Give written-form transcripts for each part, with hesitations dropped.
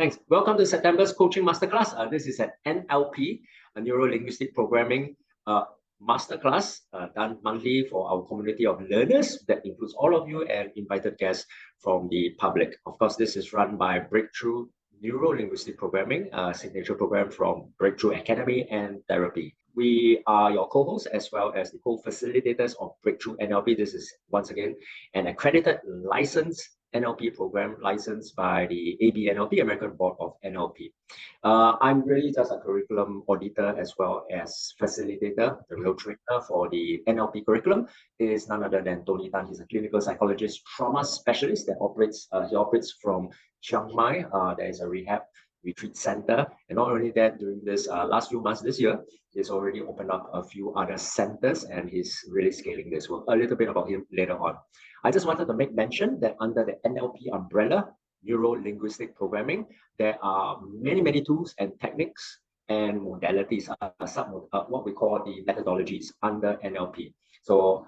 Thanks. Welcome to September's Coaching Masterclass. This is an NLP, a Neuro-Linguistic Programming Masterclass done monthly for our community of learners that includes all of you and invited guests from the public. Of course, this is run by Breakthrough Neuro-Linguistic Programming, a signature program from Breakthrough Academy and Therapy. We are your co-hosts as well as the co-facilitators of Breakthrough NLP. This is once again an accredited licensed NLP program licensed by the ABNLP, American Board of NLP. I'm really just a curriculum auditor as well as facilitator, the real trainer for the NLP curriculum. It is none other than Tony Tan. He's a clinical psychologist, trauma specialist that operates from Chiang Mai. There is a rehab retreat center. And not only that, during this last few months this year, he's already opened up a few other centers and he's really scaling this work. A little bit about him later on. I just wanted to make mention that under the NLP umbrella, Neuro-Linguistic Programming, there are many tools and techniques and modalities, what we call the methodologies under NLP. So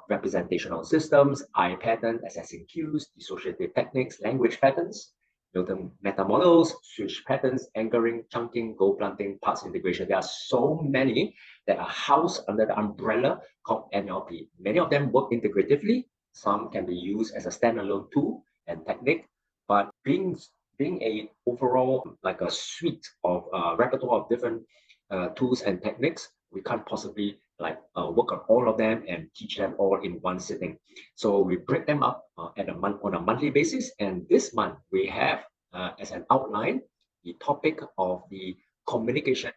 representational systems, I pattern, assessing cues, dissociative techniques, language patterns, meta models, switch patterns, anchoring, chunking, goal planting, parts integration. There are so many that are housed under the umbrella called NLP. Many of them work integratively. Some can be used as a standalone tool and technique, but being a overall like a suite of repertoire of different tools and techniques, we can't possibly work on all of them and teach them all in one sitting. So we break them up on a monthly basis. And this month we have as an outline the topic of the communication,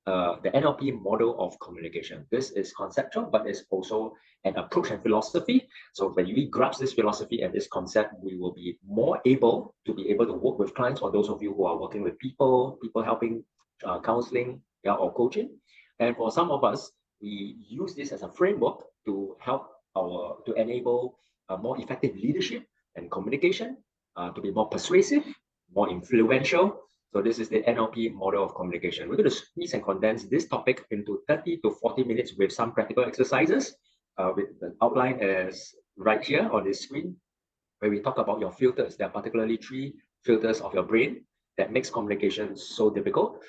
the NLP model of communication. This is conceptual, but it's also an approach and philosophy. So when we grasp this philosophy and this concept, we will be more able to work with clients, or those of you who are working with people helping counseling or coaching. And for some of us, we use this as a framework to help to enable a more effective leadership and communication, to be more persuasive, more influential. So this is the NLP model of communication. We're going to squeeze and condense this topic into 30 to 40 minutes with some practical exercises. With the outline is right here on the screen, where we talk about your filters. There are particularly 3 filters of your brain that makes communication so difficult.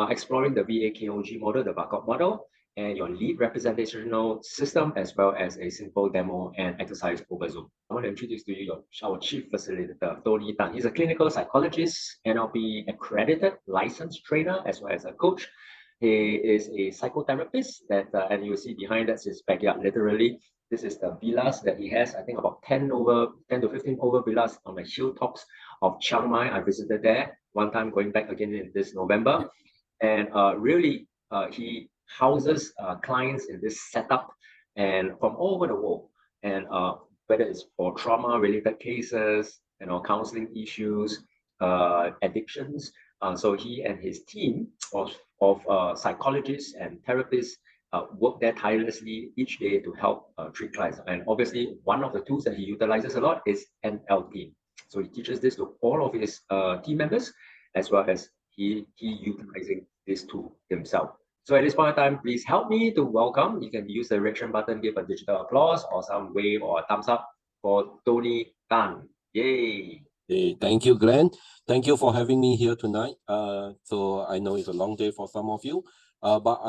Exploring the 𝐍𝐿𝐾𝐽 model, the Barkov model, and your lead representational system, as well as a simple demo and exercise over Zoom. I want to introduce to you our chief facilitator, Tony Tan. He's a clinical psychologist, NLP accredited licensed trainer, as well as a coach. He is a psychotherapist and you see behind that's his backyard, literally. This is the villas that he has, I think about 10 to 15 over villas on the hilltops of Chiang Mai. I visited there one time, going back again in this November. And really, he houses clients in this setup and from all over the world. And whether it's for trauma-related cases, counseling issues, addictions. So he and his team of psychologists and therapists work there tirelessly each day to help treat clients. And obviously, one of the tools that he utilizes a lot is NLP. So he teaches this to all of his team members, as well as he utilizing this tool himself. So at this point in time, please help me to welcome. You can use the reaction button, give a digital applause or some wave or a thumbs up for Tony Tan. Yay! Hey, thank you, Glenn. Thank you for having me here tonight. So I know it's a long day for some of you, but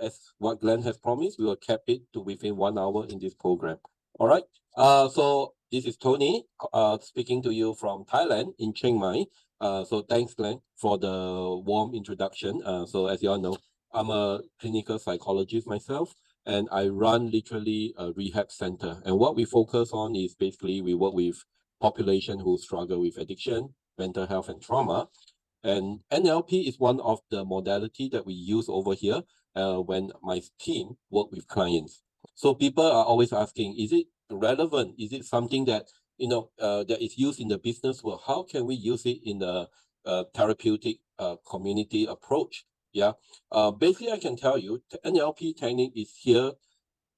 as what Glenn has promised, we will cap it to within 1 hour in this program. All right. So this is Tony speaking to you from Thailand in Chiang Mai. So thanks, Glenn, for the warm introduction. So as you all know, I'm a clinical psychologist myself, and I run literally a rehab center. And what we focus on is basically we work with population who struggle with addiction, mental health, and trauma. And NLP is one of the modality that we use over here when my team work with clients. So people are always asking, is it relevant? Is it something that that is used in the business world? How can we use it in the therapeutic community approach? Yeah, basically I can tell you the NLP technique is here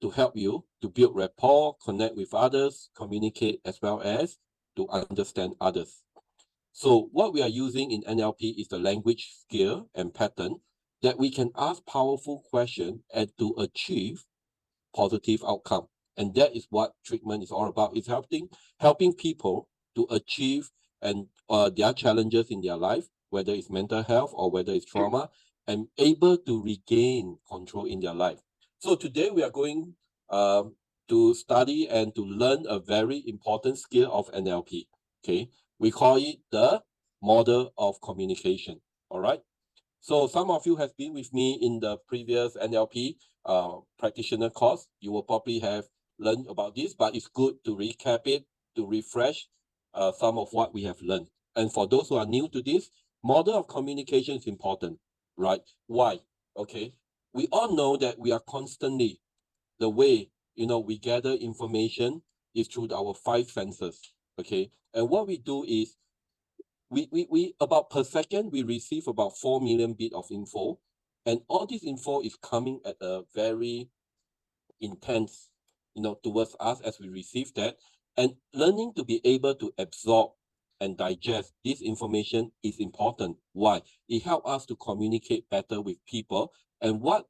to help you to build rapport, connect with others, communicate, as well as to understand others. So what we are using in NLP is the language skill and pattern that we can ask powerful questions and to achieve positive outcome. And that is what treatment is all about. It's helping people to achieve and their challenges in their life whether it's mental health or whether it's trauma, and able to regain control in their life. So today we are going to study and to learn a very important skill of NLP. Okay, we call it the model of communication. All right. So some of you have been with me in the previous NLP practitioner course. You will probably have learned about this, but it's good to recap it, to refresh some of what we have learned. And for those who are new to this, model of communication is important, right? Why? Okay. We all know that we are constantly, the way, we gather information is through our 5 senses, okay? And what we do is, we about per second, we receive about 4 million bit of info, and all this info is coming at a very intense, towards us as we receive that. And learning to be able to absorb and digest this information is important. Why? It helps us to communicate better with people. And what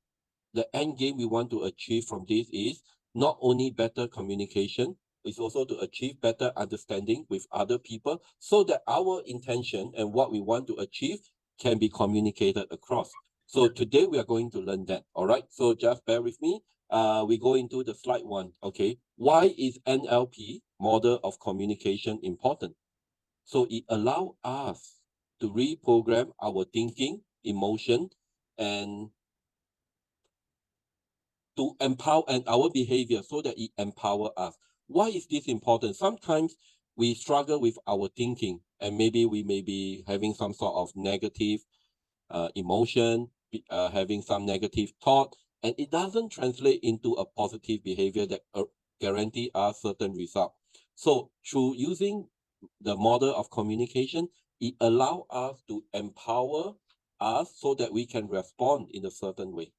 the end game we want to achieve from this is not only better communication, it's also to achieve better understanding with other people, so that our intention and what we want to achieve can be communicated across. So today we are going to learn that. All right. So just bear with me. We go into the slide 1. Okay. Why is NLP, model of communication, important? So it allows us to reprogram our thinking, emotion, and to empower and our behavior, so that it empower us. Why is this important? Sometimes we struggle with our thinking, and maybe we may be having some sort of negative emotion, having some negative thought, and it doesn't translate into a positive behavior that guarantee us certain result. So through using the model of communication, it allows us to empower us so that we can respond in a certain way.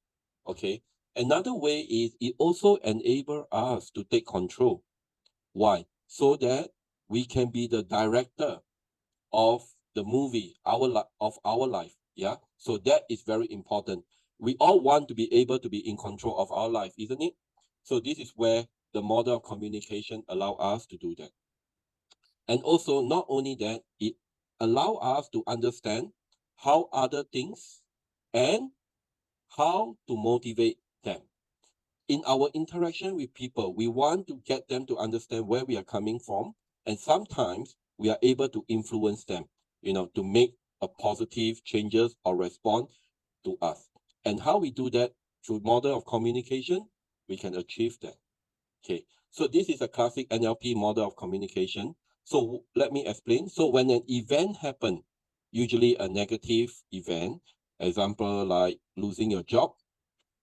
Okay. Another way is it also enables us to take control. Why? So that we can be the director of the movie, of our life. Yeah. So that is very important. We all want to be able to be in control of our life, isn't it? So this is where the model of communication allow us to do that. And also, not only that, it allow us to understand how other things and how to motivate them. In our interaction with people, we want to get them to understand where we are coming from, and sometimes we are able to influence them, to make a positive changes or respond to us. And how we do that through model of communication, we can achieve that. Okay, so this is a classic NLP model of communication. So let me explain. So when an event happens, usually a negative event, example like losing your job,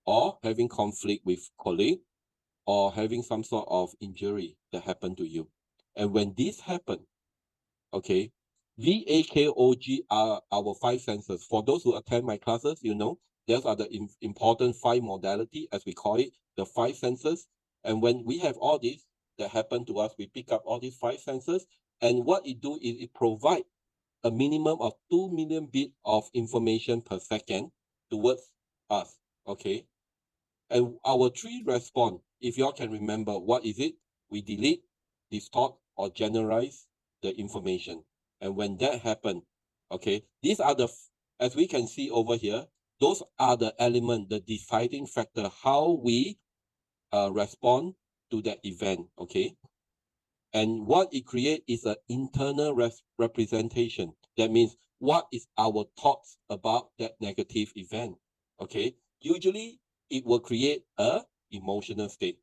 or having conflict with colleague, or having some sort of injury that happened to you. And when this happen, okay, VAKOG are our 5 senses. For those who attend my classes, those are the important 5 modality, as we call it, the 5 senses. And when we have all this that happen to us, we pick up all these 5 senses. And what it do is it provide a minimum of 2 million bit of information per second towards us. Okay. And our 3 response, if y'all can remember, what is it? We delete, distort, or generalize the information. And when that happens, okay, these are as we can see over here, those are the element, the deciding factor, how we respond to that event, okay? And what it creates is an internal representation. That means, what is our thoughts about that negative event, okay? Usually, it will create a emotional state.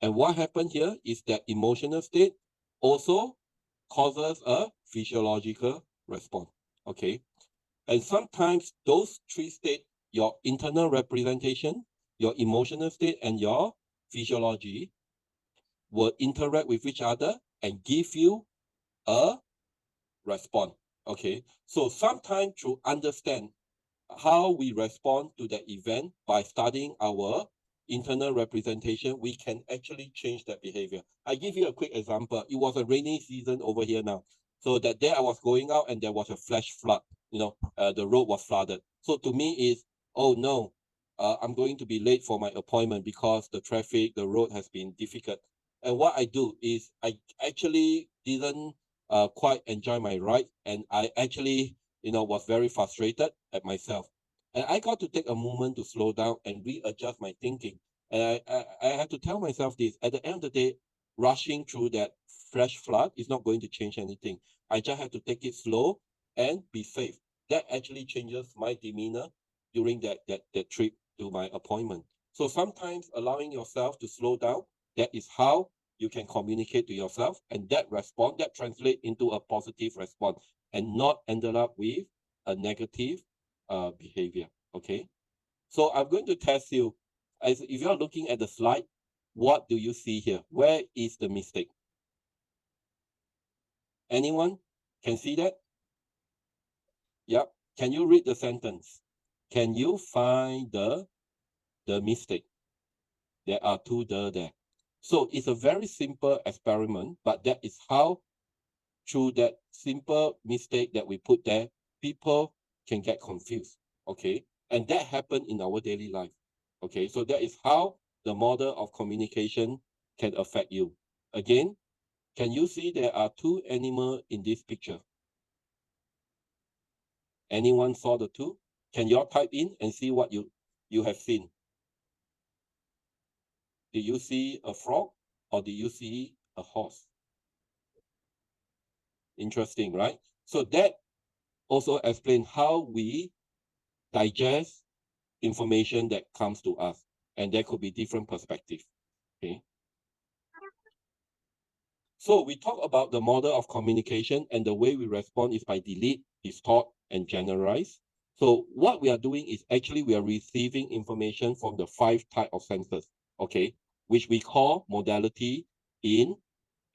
And what happened here is that emotional state also causes a physiological response, okay? And sometimes those 3 states, your internal representation, your emotional state, and your physiology, will interact with each other and give you a response, okay? So sometimes to understand how we respond to the event by studying our internal representation, we can actually change that behavior. I give you a quick example. It was a rainy season over here now. So that day I was going out and there was a flash flood. The road was flooded. So to me is, oh no, I'm going to be late for my appointment because the road has been difficult. And what I do is I actually didn't quite enjoy my ride, and I actually was very frustrated at myself. And I got to take a moment to slow down and readjust my thinking. And I had to tell myself this, at the end of the day, rushing through that fresh flood is not going to change anything. I just have to take it slow and be safe. That actually changes my demeanor during that trip to my appointment. So sometimes allowing yourself to slow down, that is how you can communicate to yourself, and that translate into a positive response and not ended up with a negative behavior. Okay. So I'm going to test you. As if you're looking at the slide, what do you see here? Where is the mistake? Anyone can see that? Yep. Can you read the sentence? Can you find the mistake? There are two there. So it's a very simple experiment, but that is how, through that simple mistake that we put there, people can get confused. Okay. And that happened in our daily life. Okay. So that is how the model of communication can affect you. Again, can you see there are two animals in this picture? Anyone saw the two? Can you all type in and see what you have seen? Did you see a frog or did you see a horse? Interesting, right? So that also explains how we digest information that comes to us, and there could be different perspectives. Okay. So we talk about the model of communication, and the way we respond is by delete, distort, and generalize. So what we are doing is actually we are receiving information from the 5 types of senses, okay, which we call modality in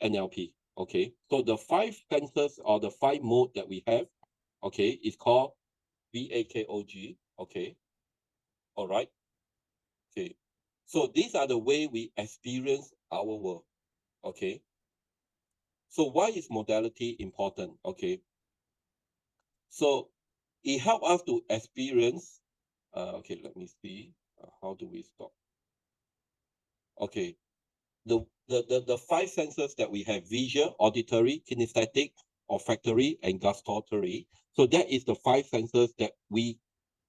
NLP. Okay, so the 5 senses or the 5 mode that we have, okay, is called 𝐍𝐿𝐾𝐽. Okay, all right. Okay, so these are the way we experience our world. Okay, so why is modality important? Okay, so it helps us to experience. Okay, let me see. How do we stop? Okay, the 5 senses that we have: visual, auditory, kinesthetic, olfactory, and gustatory. So that is the 5 senses that we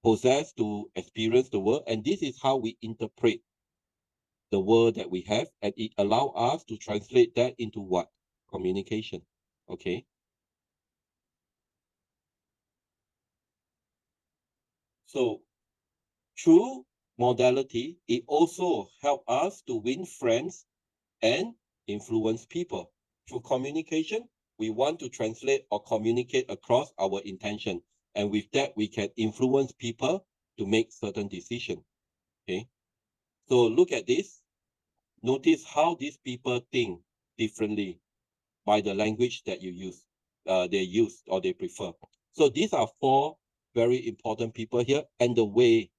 possess to experience the world, and this is how we interpret the world that we have, and it allows us to translate that into what? Communication. Okay. So through modality, it also helps us to win friends and influence people. Through communication, we want to translate or communicate across our intention. And with that, we can influence people to make certain decisions. Okay. So look at this. Notice how these people think differently by the language that you use, they use or they prefer. So these are 4 very important people here, and the way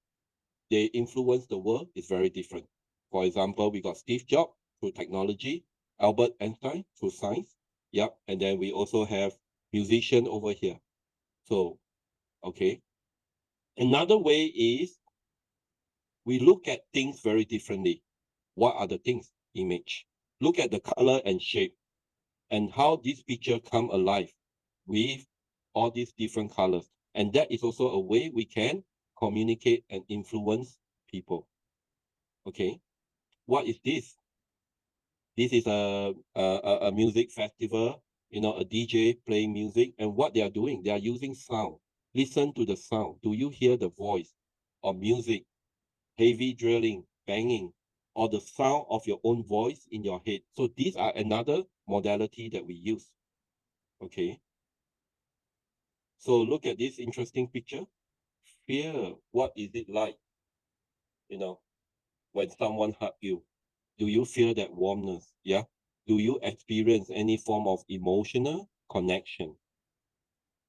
they influence the world is very different. For example, we got Steve Jobs through technology, Albert Einstein through science. Yep. And then we also have musician over here. So, okay. Another way is we look at things very differently. What are the things? Image. Look at the color and shape and how this picture come alive with all these different colors. And that is also a way we can communicate and influence people. Okay. What is this? This is a music festival, a DJ playing music. And what they are doing, they are using sound. Listen to the sound. Do you hear the voice of music, heavy drilling, banging, or the sound of your own voice in your head? So these are another modality that we use. Okay. So look at this interesting picture. Fear, what is it like, when someone hug you? Do you feel that warmness? Yeah. Do you experience any form of emotional connection?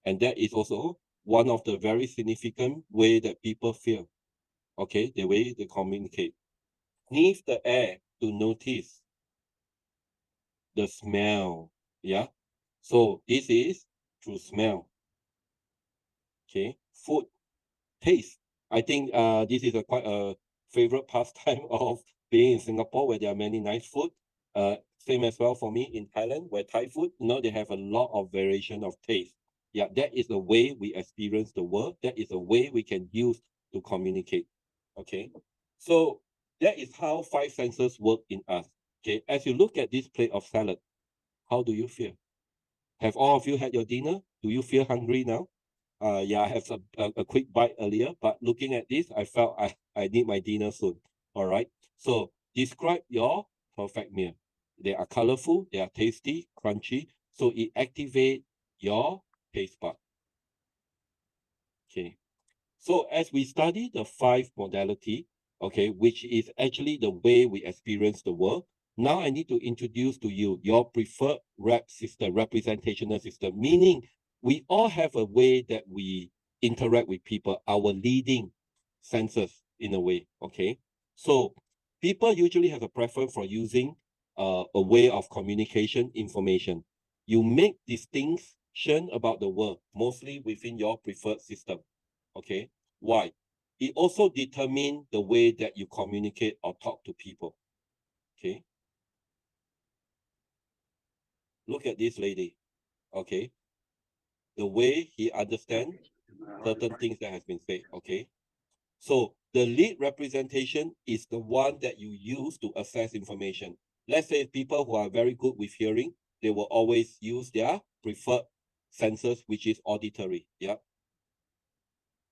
And that is also one of the very significant way that people feel. Okay, the way they communicate. Sniff the air to notice the smell. Yeah. So this is through smell. Okay. Food, taste. I think this is quite a favorite pastime of being in Singapore, where there are many nice food. Same as well for me in Thailand, where Thai food, they have a lot of variation of taste. Yeah, that is the way we experience the world. That is the way we can use to communicate. Okay, so that is how 5 senses work in us. Okay, as you look at this plate of salad, how do you feel? Have all of you had your dinner? Do you feel hungry now? Yeah, I have a quick bite earlier, but looking at this, I felt I need my dinner soon. All right. So describe your perfect meal. They are colorful, they are tasty, crunchy. So it activates your taste bud. Okay. So as we study the 5 modality, okay, which is actually the way we experience the world, now I need to introduce to you your preferred representational system, meaning we all have a way that we interact with people, our leading senses in a way, okay? So people usually have a preference for using a way of communication information. You make distinction about the world, mostly within your preferred system, okay? Why? It also determines the way that you communicate or talk to people. Okay. Look at this lady. Okay. The way he understands certain things that has been said. Okay. So the lead representation is the one that you use to assess information. Let's say people who are very good with hearing, they will always use their preferred senses, which is auditory. Yeah.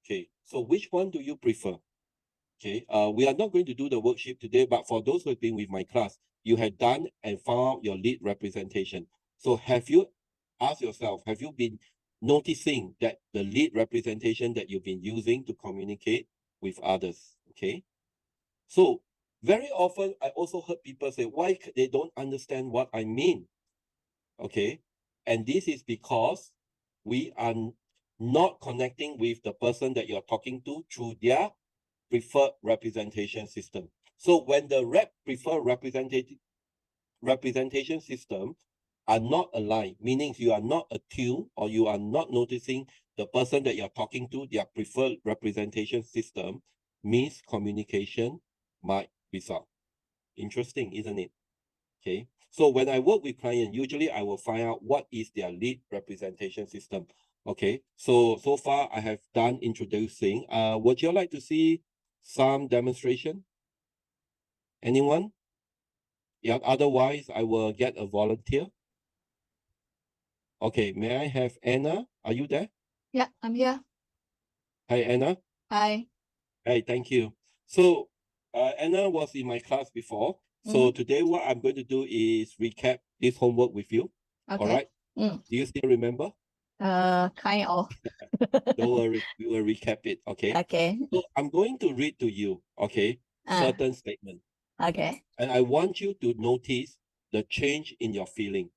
Okay. So which one do you prefer? Okay, we are not going to do the worksheet today, but for those who have been with my class, you have done and found your lead representation. So have you asked yourself, have you been noticing that the lead representation that you've been using to communicate with others? Okay, so very often I also heard people say, why they don't understand what I mean? Okay, and this is because we are not connecting with the person that you're talking to through their preferred representation system. So when the preferred representation system are not aligned, meaning you are not attuned or you are not noticing the person that you're talking to, their preferred representation system, means communication might result. Interesting, isn't it? Okay. So when I work with clients, usually I will find out what is their lead representation system. Okay. So far I have done introducing. Would you like to see some demonstration? Anyone? Yeah, otherwise I will get a volunteer. Okay, may I have Anna? Are you there? Yeah, I'm here. Hi, Anna. Hi. Hey, thank you. So Anna was in my class before. So today what I'm going to do is recap this homework with you. Okay. All right. Do you still remember? Kind of. Don't worry, we will recap it. Okay. Okay. So I'm going to read to you, okay, certain statement. Okay. And I want you to notice the change in your feeling.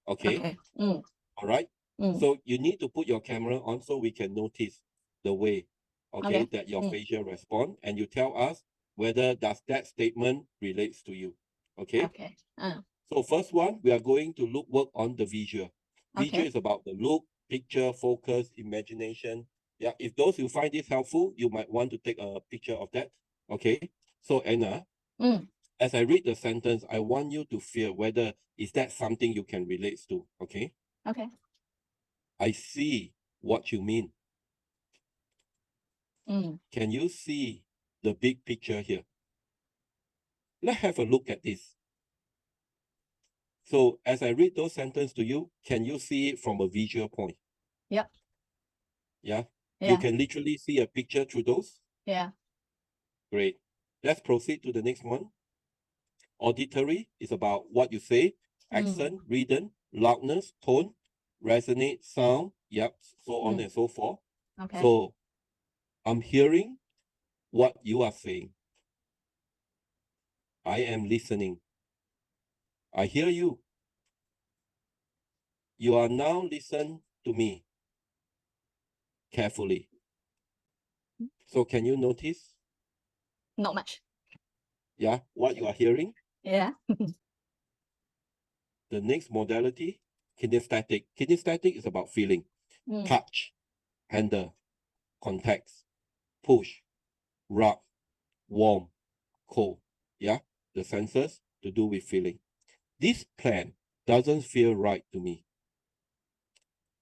Okay. Okay. All right. So you need to put your camera on so we can notice the way, okay, that your facial response, and you tell us whether does that statement relates to you. Okay. Okay. So first one, we are going to work on the visual. Visual is about the look, picture, focus, imagination. Yeah, if those you find this helpful, you might want to take a picture of that. Okay. So Anna, as I read the sentence, I want you to feel whether is that something you can relate to. Okay. Okay. I see what you mean. Mm. Can you see the big picture here? Let's have a look at this. So as I read those sentences to you, can you see it from a visual point? Yep. Yeah? Yeah. You can literally see a picture through those? Yeah. Great. Let's proceed to the next one. Auditory is about what you say, accent, rhythm, loudness, tone, resonate, sound, yep, so on and so forth. Okay. So I'm hearing what you are saying. I am listening. I hear you. You are now listen to me carefully. So can you notice? Not much. Yeah, what you are hearing? Yeah. The next modality, kinesthetic. Kinesthetic is about feeling. Touch, handle, context, push, rub, warm, cold. Yeah, the senses to do with feeling. This plan doesn't feel right to me.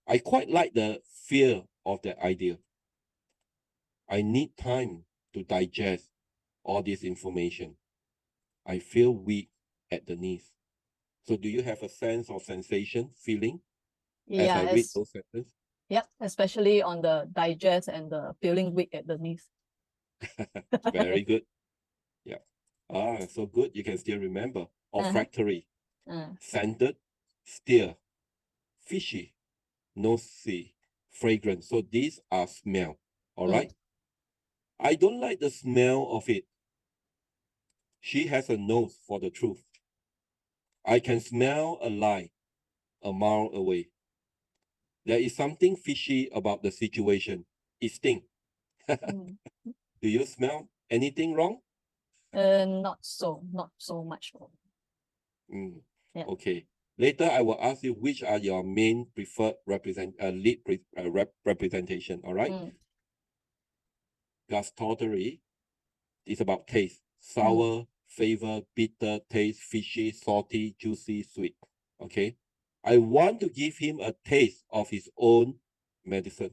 I quite like the fear of that idea. I need time to digest all this information. I feel weak at the knees. So do you have a sense of sensation, feeling, as I read those sentences? Yep, especially on the digest and the feeling weak at the knees. Very good. Yeah. So good. You can still remember. Olfactory, scented, steer, fishy, nosy, fragrant. So these are smell. All right. I don't like the smell of it. She has a nose for the truth. I can smell a lie a mile away. There is something fishy about the situation. It stinks. Do you smell anything wrong? Not so much. Yeah. Okay. Later, I will ask you which are your main preferred representation. All right. Gustatory is about taste: sour, flavor, bitter, taste, fishy, salty, juicy, sweet. Okay. I want to give him a taste of his own medicine.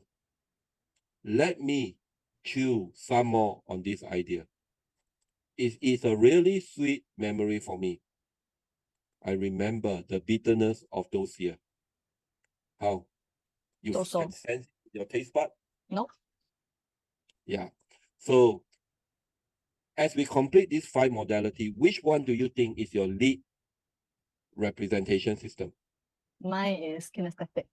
Let me chew some more on this idea. It is a really sweet memory for me. I remember the bitterness of those years. How? You can sense your taste bud? No. Yeah. So as we complete this 5 modality, which one do you think is your lead representation system? Mine is kinesthetic.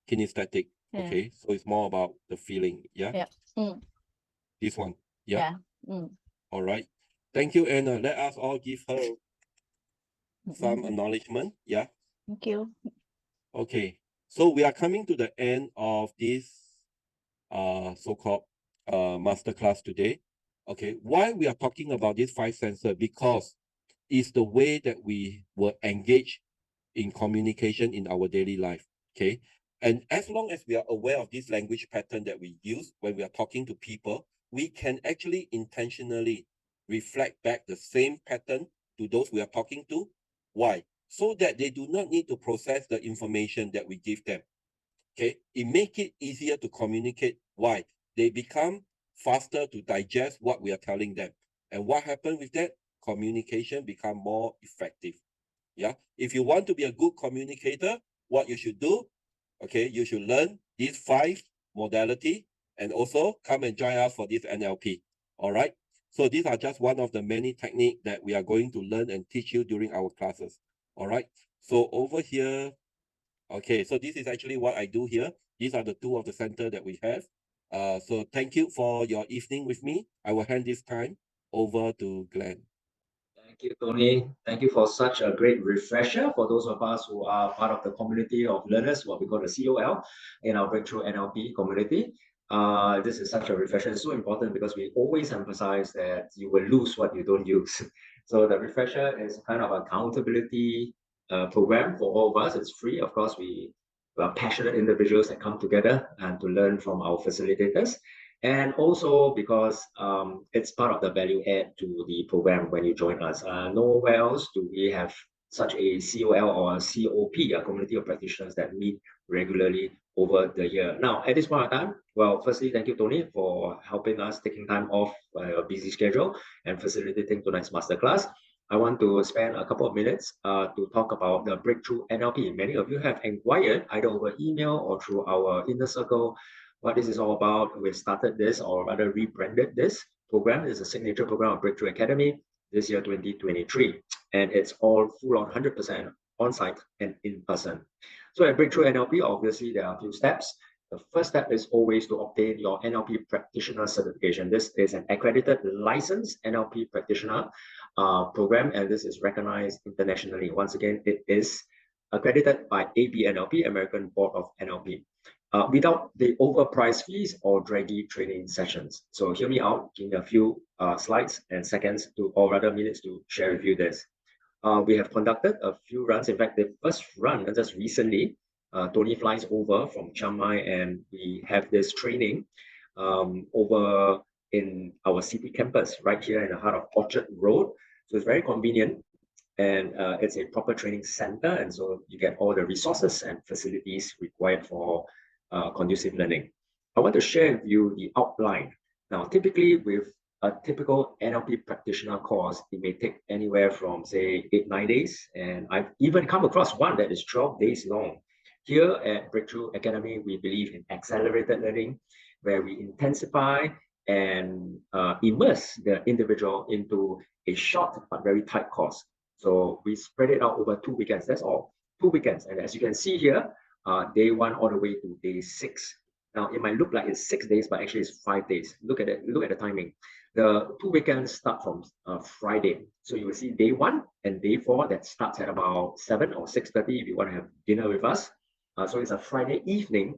Kinesthetic. Yeah. Okay. So it's more about the feeling. Yeah. Yeah. This one. Yeah. Yeah. All right. Thank you, Anna. Let us all give her some acknowledgement. Yeah. Thank you. Okay. So we are coming to the end of this so-called masterclass today. Okay. Why we are talking about these 5 senses? Because it's the way that we will engage in communication in our daily life. Okay. And as long as we are aware of this language pattern that we use when we are talking to people, we can actually intentionally reflect back the same pattern to those we are talking to. Why? So that they do not need to process the information that we give them. Okay. It makes it easier to communicate. Why? They become faster to digest what we are telling them. And what happens with that? Communication become more effective. Yeah. If you want to be a good communicator, what you should do, okay, you should learn these 5 modality and also come and join us for this NLP. All right. So these are just one of the many techniques that we are going to learn and teach you during our classes. All right. So over here, okay, so this is actually what I do here. These are the 2 of the center that we have. So thank you for your evening with me. I will hand this time over to Glenn. Thank you, Tony. Thank you for such a great refresher for those of us who are part of the community of learners, what we call the COL, in our Breakthrough NLP community. This is such a refresher. It's so important because we always emphasize that you will lose what you don't use. So the refresher is kind of accountability program for all of us. It's free. Of course, we are passionate individuals that come together and to learn from our facilitators. And also because it's part of the value add to the program when you join us. Nowhere else do we have such a COL or a COP, a community of practitioners that meet regularly over the year. Now, at this point of time, well, firstly, thank you, Tony, for helping us, taking time off a busy schedule and facilitating tonight's masterclass. I want to spend a couple of minutes to talk about the Breakthrough NLP. Many of you have inquired either over email or through our inner circle what this is all about. We've started this, or rather rebranded this program. It's a signature program of Breakthrough Academy this year, 2023. And it's all full on 100% on-site and in person. So at Breakthrough NLP, obviously, there are a few steps. The first step is always to obtain your NLP practitioner certification. This is an accredited licensed NLP practitioner program, and this is recognized internationally. Once again, it is accredited by ABNLP, American Board of NLP. Without the overpriced fees or draggy training sessions. So hear me out, give me a few slides and seconds to, or rather minutes to share with you this. We have conducted a few runs. In fact, the first run just recently, Tony flies over from Chiang Mai and we have this training over in our city campus right here in the heart of Orchard Road. So it's very convenient. and it's a proper training center, and so you get all the resources and facilities required for conducive learning. I want to share with you the outline. Now, typically with a typical NLP practitioner course, it may take anywhere from say 8-9 days, and I've even come across one that is 12 days long. Here at Breakthrough Academy, we believe in accelerated learning, where we intensify and immerse the individual into a short but very tight course. So we spread it out over 2 weekends, that's all. 2 weekends, and as you can see here, day 1 all the way to day 6. Now, it might look like it's 6 days, but actually it's 5 days. Look at it, look at the timing. The 2 weekends start from Friday. So you will see day 1 and day 4 that starts at about 7 or 6:30 if you want to have dinner with us. So it's a Friday evening,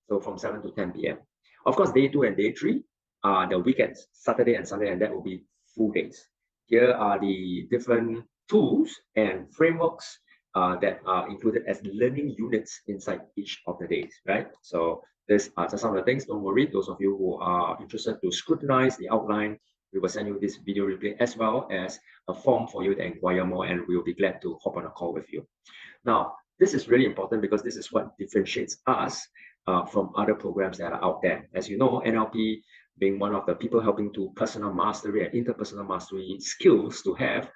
so from 7 to 10 p.m. Of course, day 2 and day 3 are the weekends, Saturday and Sunday, and that will be full days. Here are the different tools and frameworks that are included as learning units inside each of the days, right? So these are just some of the things. Don't worry, those of you who are interested to scrutinize the outline, we will send you this video replay as well as a form for you to inquire more, and we will be glad to hop on a call with you. Now, this is really important because this is what differentiates us from other programs that are out there. As you know, NLP being one of the people helping to personal mastery and interpersonal mastery skills to have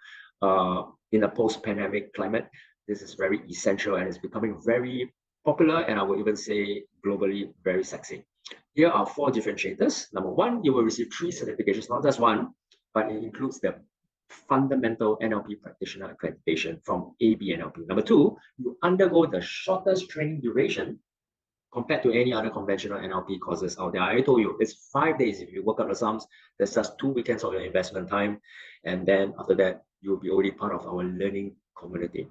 in a post-pandemic climate, this is very essential and it's becoming very popular, and I would even say globally very sexy. Here are 4 differentiators. Number 1, you will receive 3 certifications, not just one, but it includes the fundamental NLP practitioner accreditation from AB NLP. Number 2, you undergo the shortest training duration compared to any other conventional NLP courses out there. I told you, it's 5 days. If you work out the sums, that's just 2 weekends of your investment time. And then after that, you'll be already part of our learning community.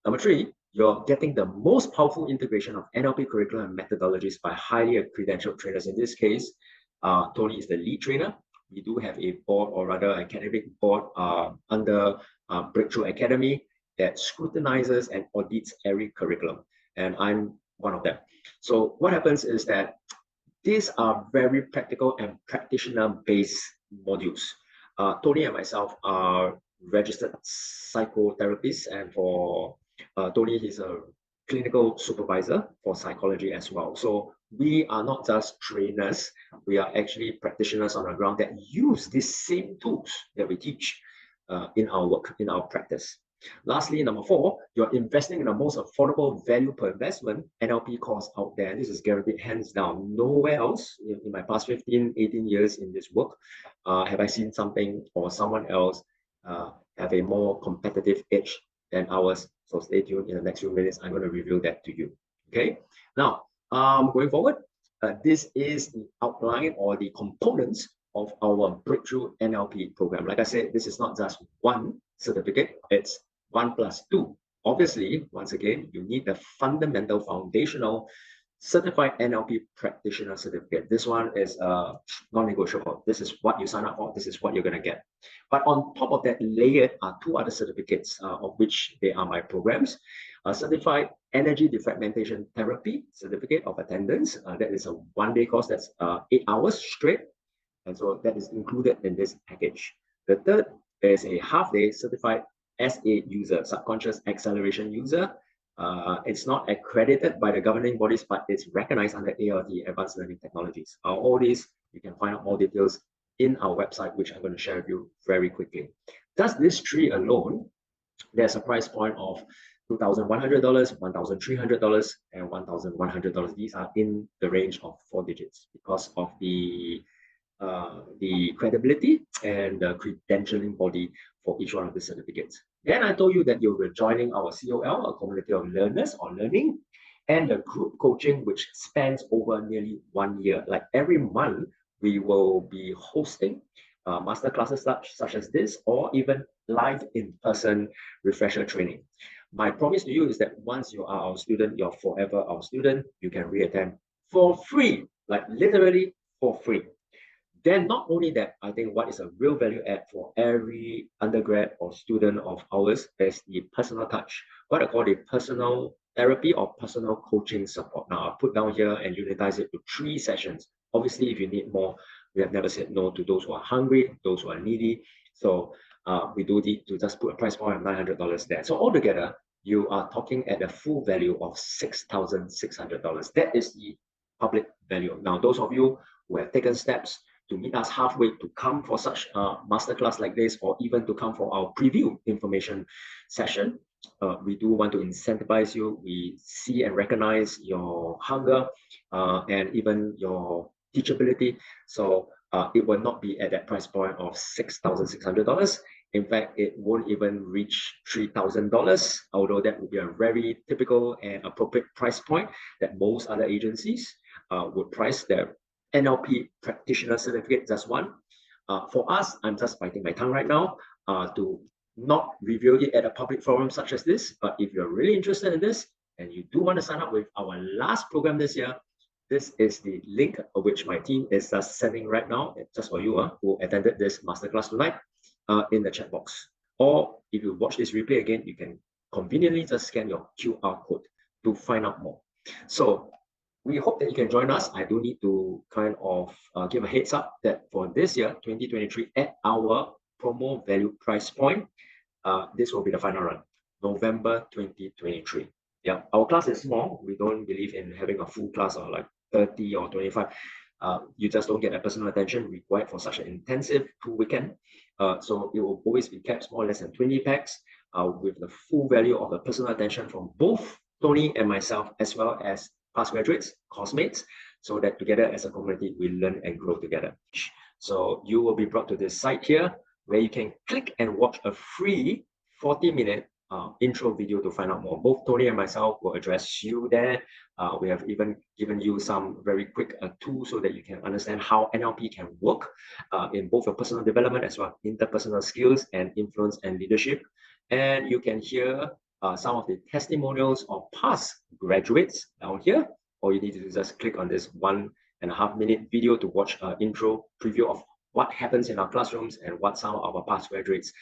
Number 3, you're getting the most powerful integration of NLP curriculum and methodologies by highly credentialed trainers. In this case, Tony is the lead trainer. We do have a board, or rather academic board under Breakthrough Academy that scrutinizes and audits every curriculum. And I'm one of them. So what happens is that these are very practical and practitioner-based modules. Tony and myself are registered psychotherapists, and for Tony, he's a clinical supervisor for psychology as well. So we are not just trainers, we are actually practitioners on the ground that use these same tools that we teach in our work, in our practice. Lastly, number 4, you're investing in the most affordable value per investment NLP course out there. This is guaranteed hands down. Nowhere else in my past 15, 18 years in this work have I seen something or someone else have a more competitive edge than ours. So stay tuned. In the next few minutes, I'm going to reveal that to you. Okay. Now, going forward, this is the outline or the components of our Breakthrough NLP program. Like I said, this is not just one certificate, it's 1 plus 2. Obviously, once again, you need the fundamental foundational Certified NLP Practitioner Certificate. This one is non-negotiable. This is what you sign up for. This is what you're going to get. But on top of that, layered are 2 other certificates, of which they are my programs. Certified Energy Defragmentation Therapy Certificate of Attendance. That is a 1-day course that's 8 hours straight. And so that is included in this package. The third is a half-day Certified SA User, Subconscious Acceleration User. It's not accredited by the governing bodies, but it's recognized under ALT, Advanced Learning Technologies. All these, you can find out more details in our website, which I'm going to share with you very quickly. Just this 3 alone, there's a price point of $2,100, $1,300, and $1,100. These are in the range of 4 digits because of the credibility and the credentialing body for each one of the certificates. Then I told you that you'll be joining our COL, a community of learners on learning, and the group coaching, which spans over nearly 1 year. Like every month, we will be hosting master classes such as this, or even live in-person refresher training. My promise to you is that once you are our student, you're forever our student. You can re-attend for free, like literally for free. Then not only that, I think what is a real value add for every undergrad or student of ours is the personal touch, what I call the personal therapy or personal coaching support. Now I'll put down here and unitize it to 3 sessions. Obviously, if you need more, we have never said no to those who are hungry, those who are needy. So we do need to just put a price point of $900 there. So altogether, you are talking at a full value of $6,600. That is the public value. Now, those of you who have taken steps to meet us halfway to come for such a masterclass like this, or even to come for our preview information session, we do want to incentivize you. We see and recognize your hunger and even your teachability. So it will not be at that price point of $6,600. In fact, it won't even reach $3,000, although that would be a very typical and appropriate price point that most other agencies would price their NLP practitioner certificate, just one. For us, I'm just biting my tongue right now to not reveal it at a public forum such as this. But if you're really interested in this and you do want to sign up with our last program this year, this is the link which my team is sending right now, just for you who attended this masterclass tonight, in the chat box. Or if you watch this replay again, you can conveniently just scan your QR code to find out more. So we hope that you can join us. I do need to kind of give a heads up that for this year, 2023, at our promo value price point, this will be the final run, November 2023. Yeah, our class is small. We don't believe in having a full class of like 30 or 25. You just don't get a personal attention required for such an intensive 2 weekend. So it will always be kept more or less than 20 packs with the full value of the personal attention from both Tony and myself, as well as past graduates, course-mates, so that together as a community, we learn and grow together. So you will be brought to this site here where you can click and watch a free 40-minute intro video to find out more. Both Tony and myself will address you there. We have even given you some very quick tools so that you can understand how NLP can work in both your personal development as well as interpersonal skills and influence and leadership. And you can hear some of the testimonials of past graduates down here. All you need to do is just click on this 1.5-minute video to watch an intro preview of what happens in our classrooms and what some of our past graduates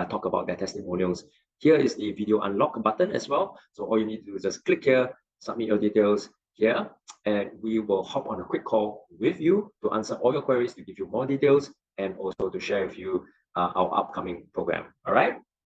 talk about their testimonials. Here is the video unlock button as well. So all you need to do is just click here, submit your details here, and we will hop on a quick call with you to answer all your queries, to give you more details, and also to share with you our upcoming program. All right.